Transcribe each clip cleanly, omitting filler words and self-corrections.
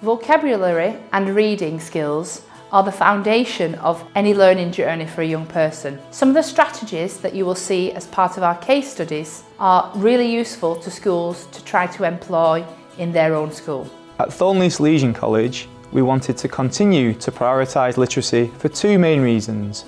Vocabulary and reading skills are the foundation of any learning journey for a young person. Some of the strategies that you will see as part of our case studies are really useful to schools to try to employ in their own school. At Thornley Salesian College, we wanted to continue to prioritise literacy for two main reasons.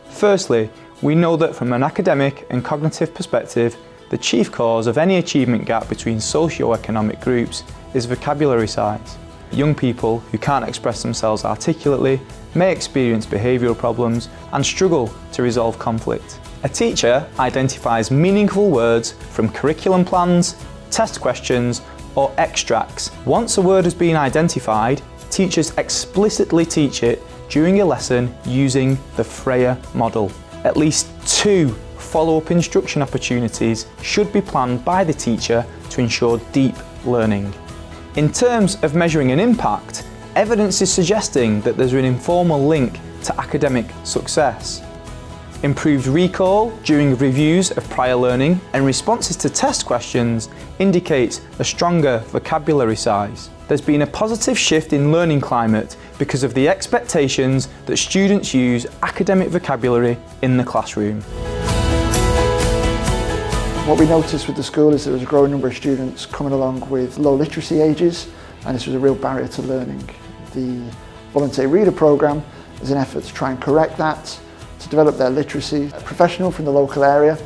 Firstly, we know that from an academic and cognitive perspective, the chief cause of any achievement gap between socio-economic groups is vocabulary size. Young people who can't express themselves articulately may experience behavioural problems and struggle to resolve conflict. A teacher identifies meaningful words from curriculum plans, test questions, or extracts. Once a word has been identified, teachers explicitly teach it during a lesson using the Freya model. At least 2 follow-up instruction opportunities should be planned by the teacher to ensure deep learning. In terms of measuring an impact, evidence is suggesting that there's an informal link to academic success. Improved recall during reviews of prior learning and responses to test questions indicates a stronger vocabulary size. There's been a positive shift in learning climate because of the expectations that students use academic vocabulary in the classroom. What we noticed with the school is there was a growing number of students coming along with low literacy ages, and this was a real barrier to learning. The Volunteer Reader programme is an effort to try and correct that, to develop their literacy. A professional from the local area,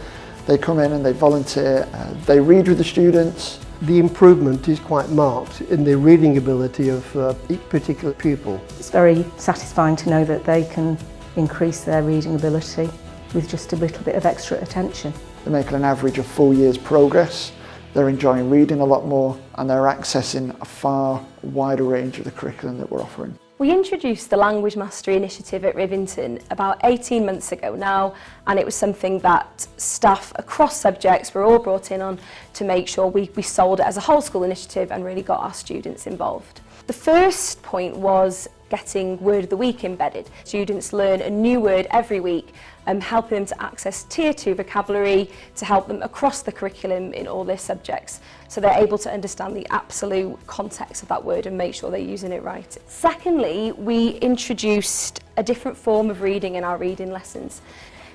they come in and they volunteer, they read with the students. The improvement is quite marked in the reading ability of each particular pupil. It's very satisfying to know that they can increase their reading ability with just a little bit of extra attention. They're making an average of 4 years progress, they're enjoying reading a lot more, and they're accessing a far wider range of the curriculum that we're offering. We introduced the Language Mastery Initiative at Rivington about 18 months ago now, and it was something that staff across subjects were all brought in on to make sure we sold it as a whole school initiative and really got our students involved. The first point was getting Word of the Week embedded. Students learn a new word every week, helping them to access Tier 2 vocabulary to help them across the curriculum in all their subjects, so they're able to understand the absolute context of that word and make sure they're using it right. Secondly, we introduced a different form of reading in our reading lessons.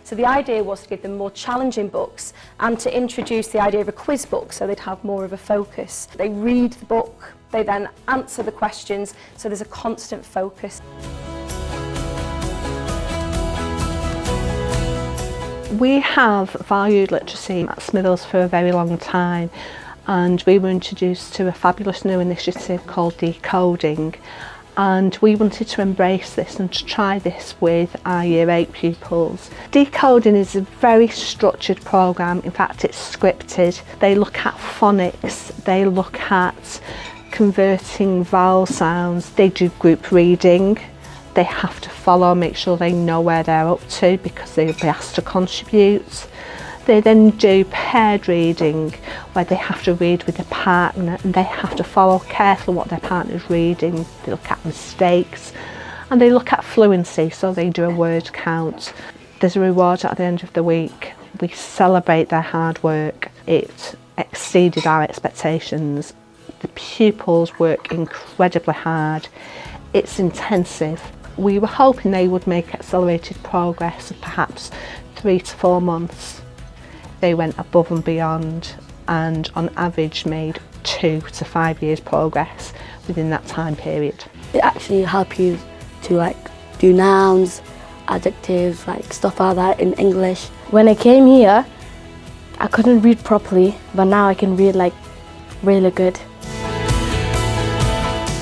So the idea was to give them more challenging books and to introduce the idea of a quiz book so they'd have more of a focus. They read the book, they then answer the questions, so there's a constant focus. We have valued literacy at Smithills for a very long time, and we were introduced to a fabulous new initiative called Decoding, and we wanted to embrace this and to try this with our Year 8 pupils. Decoding is a very structured programme. In fact, it's scripted. They look at phonics, they look at converting vowel sounds, they do group reading. They have to follow, make sure they know where they're up to because they'll be asked to contribute. They then do paired reading where they have to read with a partner and they have to follow carefully what their partner's reading. They look at mistakes and they look at fluency, so they do a word count. There's a reward at the end of the week. We celebrate their hard work. It exceeded our expectations. The pupils work incredibly hard. It's intensive. We were hoping they would make accelerated progress of perhaps 3 to 4 months. They went above and beyond and on average made 2 to 5 years progress within that time period. It actually helps you to do nouns, adjectives, stuff like that in English. When I came here, I couldn't read properly, but now I can read really good.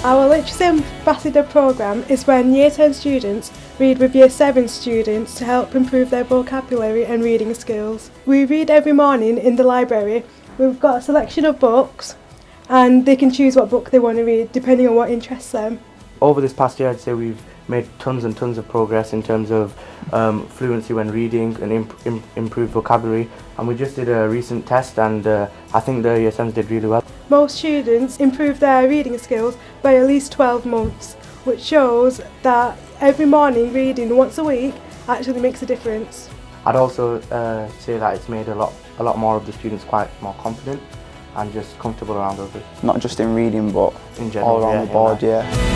Our Literacy Ambassador programme is when Year 10 students read with Year 7 students to help improve their vocabulary and reading skills. We read every morning in the library. We've got a selection of books and they can choose what book they want to read depending on what interests them. Over this past year, I'd say we've made tons and tons of progress in terms of fluency when reading and improved vocabulary, and we just did a recent test and I think the Year 7s did really well. Most students improve their reading skills by at least 12 months, which shows that every morning reading once a week actually makes a difference. I'd also say that it's made a lot more of the students quite more confident. and just comfortable around others. Not just in reading but In general, all around yeah, the board, in life. yeah.